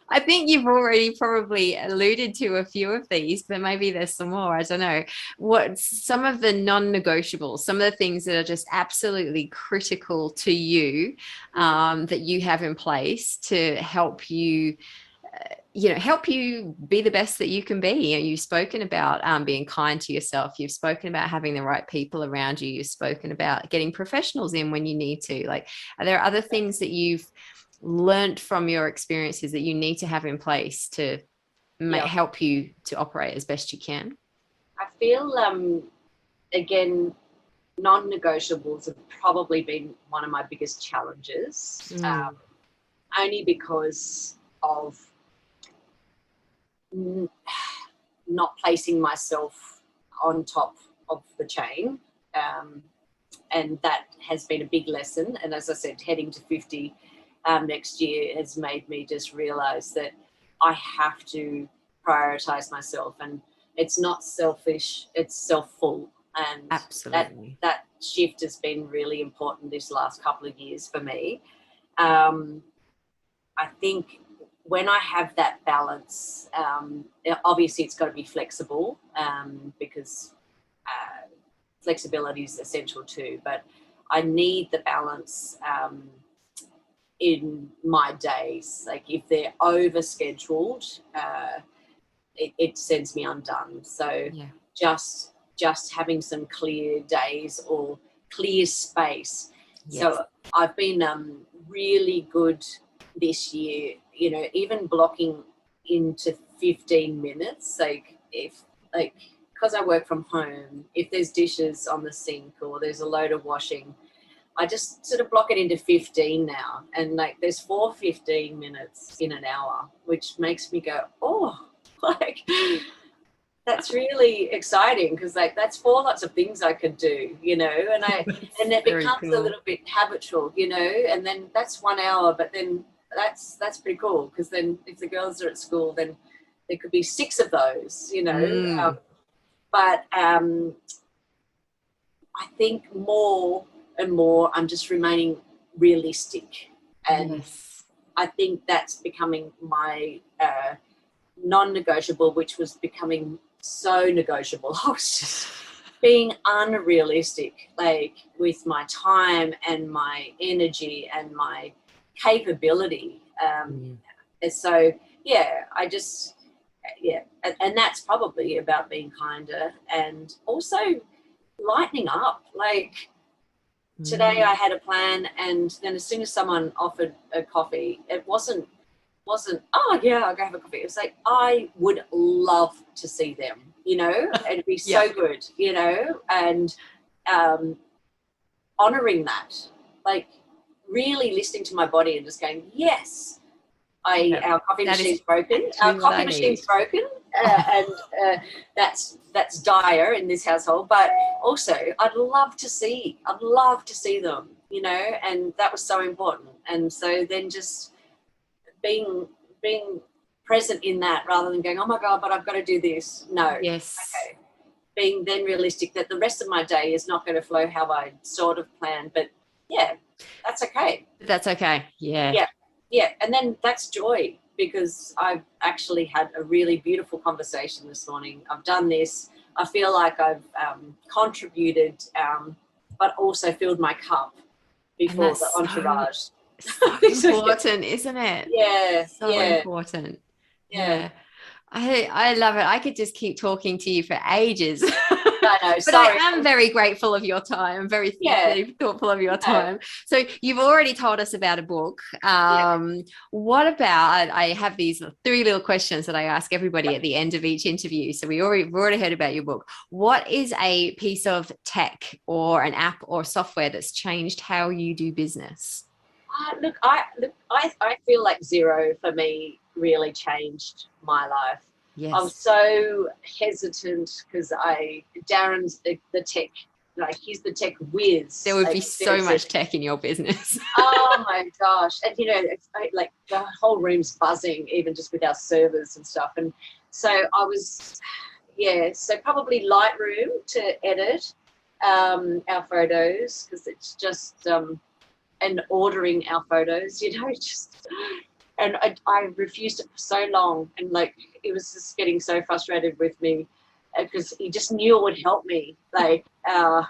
I think you've already probably alluded to a few of these, but maybe there's some more. I don't know. What's some of the non-negotiables, some of the things that are just absolutely critical to you, that you have in place to help you, help you be the best that you can be? You know, you've spoken about being kind to yourself. You've spoken about having the right people around you. You've spoken about getting professionals in when you need to. Like, are there other things that you've learned from your experiences that you need to have in place to help you to operate as best you can? I feel, again, non-negotiables have probably been one of my biggest challenges, only because of not placing myself on top of the chain. And that has been a big lesson. And as I said, heading to 50 next year has made me just realize that I have to prioritize myself. And it's not selfish, it's self-full. And absolutely, that shift has been really important this last couple of years for me. I think when I have that balance, obviously it's got to be flexible, because flexibility is essential too, but I need the balance in my days. Like if they're over scheduled, it sends me undone. So just having some clear days or clear space. So I've been really good this year, you know, even blocking into 15 minutes, because I work from home, if there's dishes on the sink or there's a load of washing, I just sort of block it into 15 now. And like there's 15 minutes in an hour, which makes me go, oh, like that's really exciting, because like that's 4 lots of things I could do, you know, and it becomes a little bit habitual, you know, and then that's 1 hour, but then that's pretty cool, because then if the girls are at school, then there could be 6 of those, you know. But I think more and more I'm just remaining realistic, and I think that's becoming my non-negotiable, which was becoming so negotiable. I was just being unrealistic, like with my time and my energy and my capability. And so, I just, and that's probably about being kinder and also lightening up. Like today I had a plan, and then as soon as someone offered a coffee, it wasn't, oh yeah, I'll go have a coffee. It was like, I would love to see them, you know, and it'd be so good, you know, and honoring that, like really listening to my body and just going, yes, our coffee machine's broken. Our coffee machine's broken, and that's dire in this household. But also, I'd love to see them, you know, and that was so important. And so then just being present in that, rather than going, oh my God, but I've got to do this. No. Yes. Okay. Being then realistic that the rest of my day is not going to flow how I sort of planned, but that's okay. That's okay. Yeah. Yeah, and then that's joy, because I've actually had a really beautiful conversation this morning. I've done this. I feel like I've contributed, but also filled my cup before the entourage. So important, isn't it? Yeah. So important. Yeah. I love it. I could just keep talking to you for ages. I know. But Sorry. I am very grateful of your time, very thoughtful of your time. So you've already told us about a book. What about, I have these 3 little questions that I ask everybody at the end of each interview. So we've already heard about your book. What is a piece of tech or an app or software that's changed how you do business? I feel like Xero for me really changed my life. Yes. I was so hesitant because Darren's the tech, like he's the tech whiz. There would be so much tech in your business. Oh my gosh. And it's like the whole room's buzzing even just with our servers and stuff. And so I was, so probably Lightroom to edit our photos, because it's just, and ordering our photos, and I refused it for so long, and like it was just getting so frustrated with me because he just knew it would help me, but I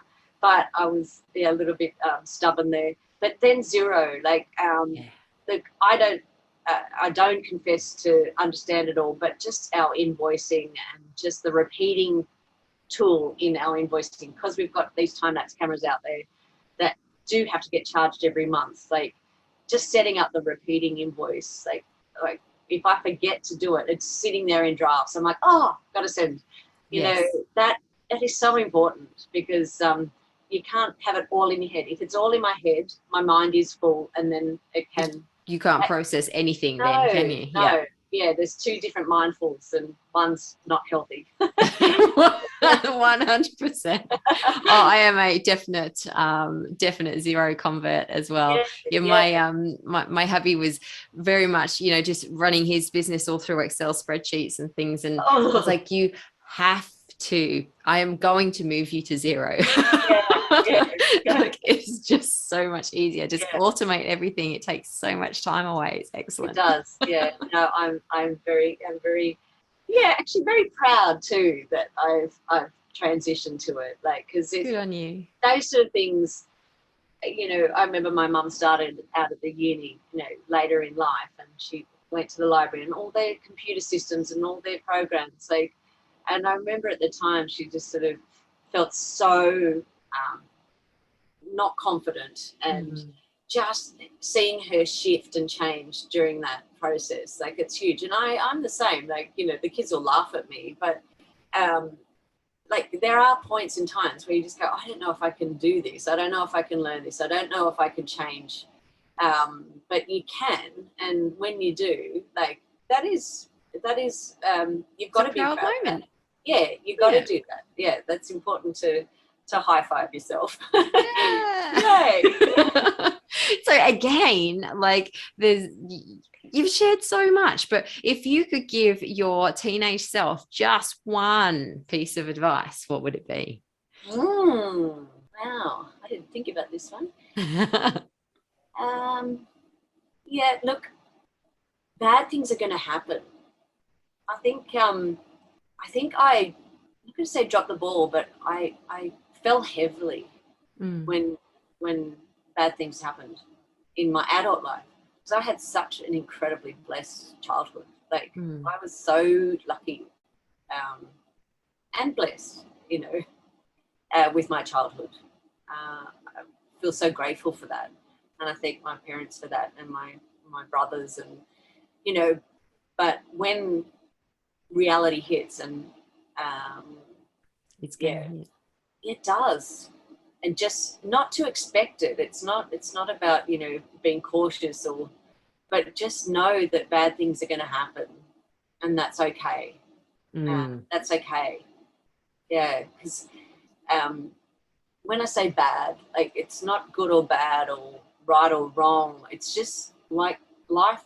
was a little bit stubborn there. But then Xero, I don't confess to understand it all, but just our invoicing and just the repeating tool in our invoicing, because we've got these time-lapse cameras out there that do have to get charged every month. Like just setting up the repeating invoice, like if I forget to do it, it's sitting there in drafts. I'm like, gotta send. That is so important, because you can't have it all in your head. If it's all in my head, my mind is full, and then you can't process anything then, can you? No. Yeah, there's 2 different mindfuls, and one's not healthy. 100%. I am a definite Xero convert as well. My hubby was very much, just running his business all through Excel spreadsheets and things, and I was like, you have to, I am going to move you to Xero. Like, it's just so much easier. Just automate everything. It takes so much time away. It's excellent. It does. Yeah. No, I'm very actually very proud too that I've transitioned to it. Like, because it's good on you. Those sort of things. I remember my mum started out at the uni, later in life, and she went to the library and all their computer systems and all their programs. And I remember at the time she just sort of felt so not confident, and just seeing her shift and change during that process, like it's huge. And I'm the same, like, the kids will laugh at me, but like there are points in times where you just go, I don't know if I can do this. I don't know if I can learn this. I don't know if I can change. But you can. And when you do, like that is you've got to be proud of that. Yeah, you've got to do that. Yeah, that's important to high five yourself. Yay. So again, like you've shared so much, but if you could give your teenage self just one piece of advice, what would it be? Wow, I didn't think about this one. Look, bad things are going to happen. I think I'm not going to say drop the ball, but I fell heavily when bad things happened in my adult life, because I had such an incredibly blessed childhood. Like I was so lucky and blessed, with my childhood. I feel so grateful for that, and I thank my parents for that, and my brothers, and but when reality hits, and it's good. It does. And just not to expect it. It's not about, being cautious, but just know that bad things are going to happen, and that's okay. That's okay. Yeah, because when I say bad, like it's not good or bad or right or wrong. It's just like life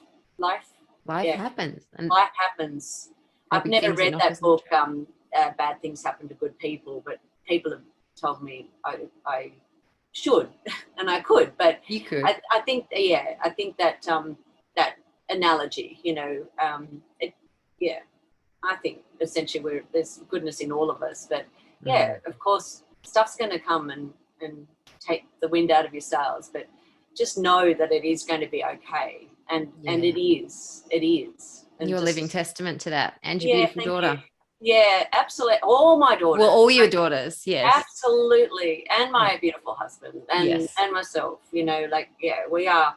happens. And life happens. I've never read that book, Bad Things Happen to Good People, but people have told me I should and I could, but you could. I think that that analogy, I think essentially there's goodness in all of us, but of course stuff's going to come and take the wind out of your sails, but just know that it is going to be okay, and it is. And you're a living testament to that, and your beautiful daughter. Yeah, absolutely. All my daughters. Well, all your daughters, yes. Absolutely. And my beautiful husband and Yes. myself, you know, like, yeah, we're a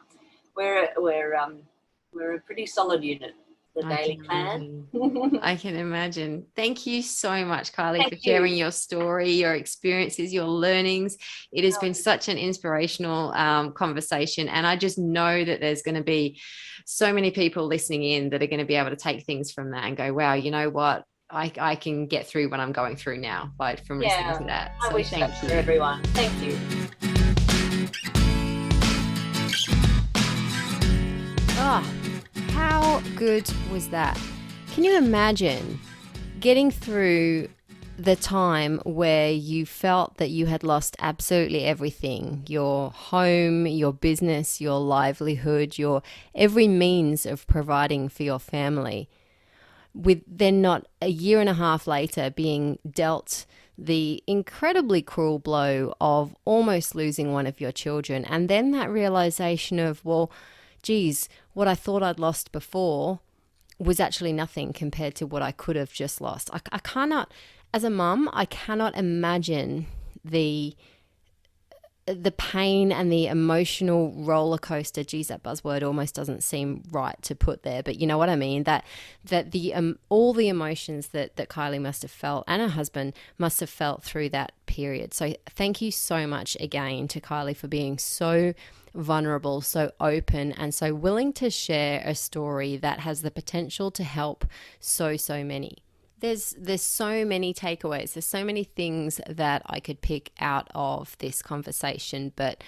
pretty solid unit, the I Daly can clan. imagine. I can imagine. Thank you so much, Kylie, Thank for you. sharing your story, your experiences, your learnings. It has been such an inspirational conversation. And I just know that there's going to be so many people listening in that are going to be able to take things from that and go, wow, you know what? I can get through what I'm going through now from listening Yeah, to that. I So wish thank that for you. everyone. Thank you. Oh, how good was that? Can you imagine getting through the time where you felt that you had lost absolutely everything, your home, your business, your livelihood, your every means of providing for your family, with then not a year and a half later being dealt the incredibly cruel blow of almost losing one of your children, and then that realization of, well, geez, what I thought I'd lost before was actually nothing compared to what I could have just lost. I cannot, as a mum, I cannot imagine the pain and the emotional roller coaster. Geez, that buzzword almost doesn't seem right to put there, but you know what I mean. That the all the emotions that Kylie must have felt, and her husband must have felt through that period. So thank you so much again to Kylie for being so vulnerable, so open, and so willing to share a story that has the potential to help so many. There's so many takeaways. There's so many things that I could pick out of this conversation, but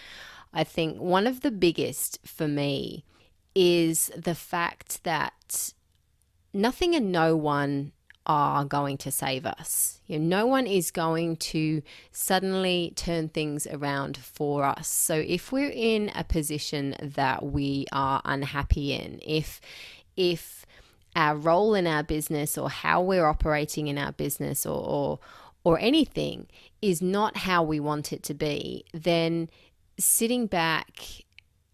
I think one of the biggest for me is the fact that nothing and no one are going to save us. You know, no one is going to suddenly turn things around for us. So if we're in a position that we are unhappy in, if our role in our business or how we're operating in our business or anything is not how we want it to be, then sitting back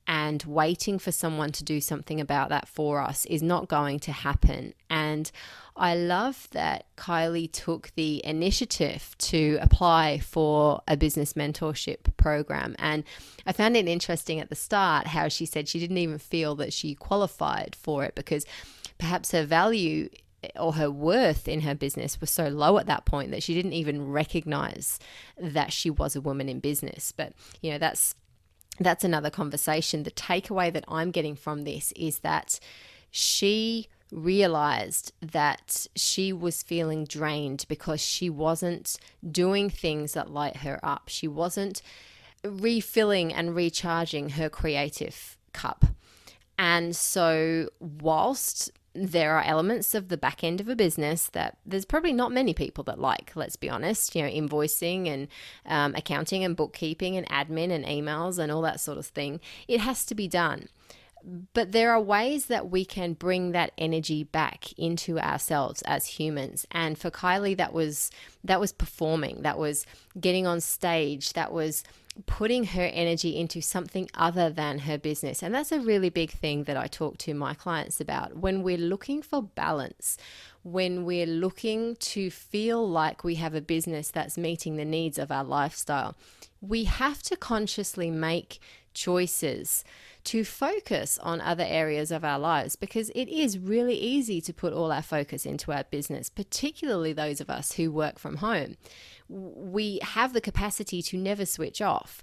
and waiting for someone to do something about that for us is not going to happen. And I love that Kylie took the initiative to apply for a business mentorship program. And I found it interesting at the start how she said she didn't even feel that she qualified for it because perhaps her value or her worth in her business was so low at that point that she didn't even recognize that she was a woman in business. But, you know, that's another conversation. The takeaway that I'm getting from this is that she realized that she was feeling drained because she wasn't doing things that light her up. She wasn't refilling and recharging her creative cup. And so whilst there are elements of the back end of a business that there's probably not many people that like, let's be honest, you know, invoicing and accounting and bookkeeping and admin and emails and all that sort of thing, it has to be done. But there are ways that we can bring that energy back into ourselves as humans. And for Kylie, that was performing, that was getting on stage, that was putting her energy into something other than her business. And that's a really big thing that I talk to my clients about. When we're looking for balance, when we're looking to feel like we have a business that's meeting the needs of our lifestyle, we have to consciously make choices to focus on other areas of our lives, because it is really easy to put all our focus into our business, particularly those of us who work from home. We have the capacity to never switch off.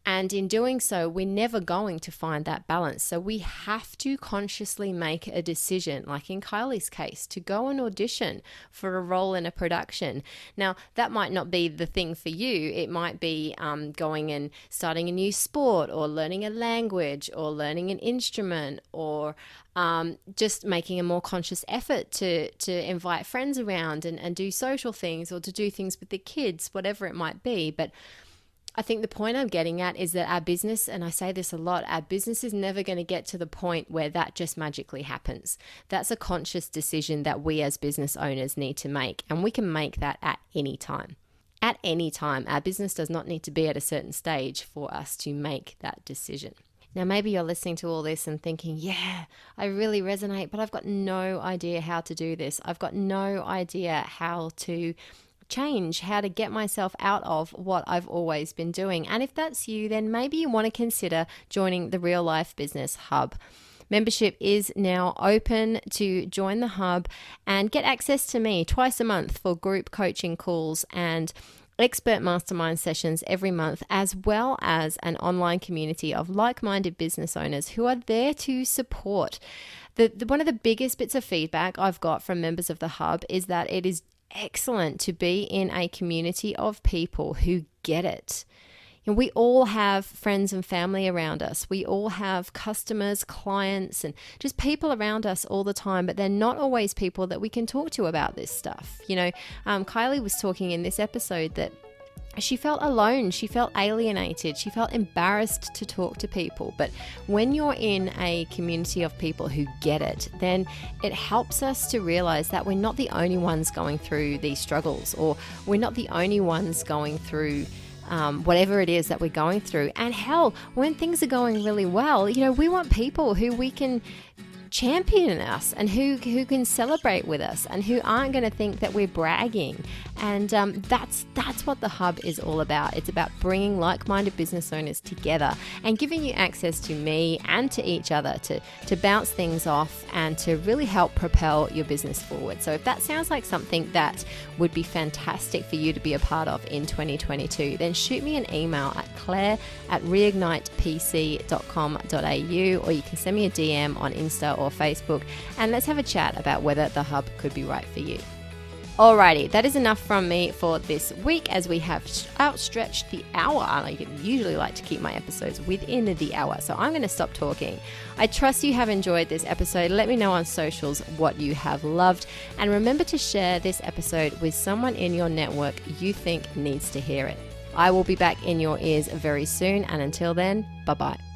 And in doing so, we're never going to find that balance. So we have to consciously make a decision, like in Kylie's case, to go and audition for a role in a production. Now, that might not be the thing for you. It might be going and starting a new sport, or learning a language, or learning an instrument, or just making a more conscious effort to invite friends around and do social things, or to do things with the kids, whatever it might be. But I think the point I'm getting at is that our business, and I say this a lot, our business is never going to get to the point where that just magically happens. That's a conscious decision that we as business owners need to make, and we can make that at any time. At any time, our business does not need to be at a certain stage for us to make that decision. Now, maybe you're listening to all this and thinking, yeah, I really resonate, but I've got no idea how to do this. I've got no idea how to change, how to get myself out of what I've always been doing. And if that's you, then maybe you want to consider joining the Real Life Business Hub. Membership is now open to join the hub and get access to me twice a month for group coaching calls and expert mastermind sessions every month, as well as an online community of like-minded business owners who are there to support. One of the biggest bits of feedback I've got from members of the hub is that it is excellent to be in a community of people who get it. And we all have friends and family around us. We all have customers, clients, and just people around us all the time, but they're not always people that we can talk to about this stuff. Kylie was talking in this episode that she felt alone, she felt alienated, she felt embarrassed to talk to people. But when you're in a community of people who get it, then it helps us to realize that we're not the only ones going through these struggles, or we're not the only ones going through whatever it is that we're going through. And hell, when things are going really well, we want people who we can champion us and who can celebrate with us and who aren't going to think that we're bragging. And that's what the hub is all about. It's about bringing like-minded business owners together and giving you access to me and to each other to bounce things off and to really help propel your business forward. So if that sounds like something that would be fantastic for you to be a part of in 2022, then shoot me an email at claire@reignitepc.com.au, or you can send me a DM on Insta or Facebook, and let's have a chat about whether the hub could be right for you. Alrighty, that is enough from me for this week, as we have outstretched the hour. I usually like to keep my episodes within the hour, so I'm going to stop talking. I trust you have enjoyed this episode. Let me know on socials what you have loved, and remember to share this episode with someone in your network you think needs to hear it. I will be back in your ears very soon, and until then, bye-bye.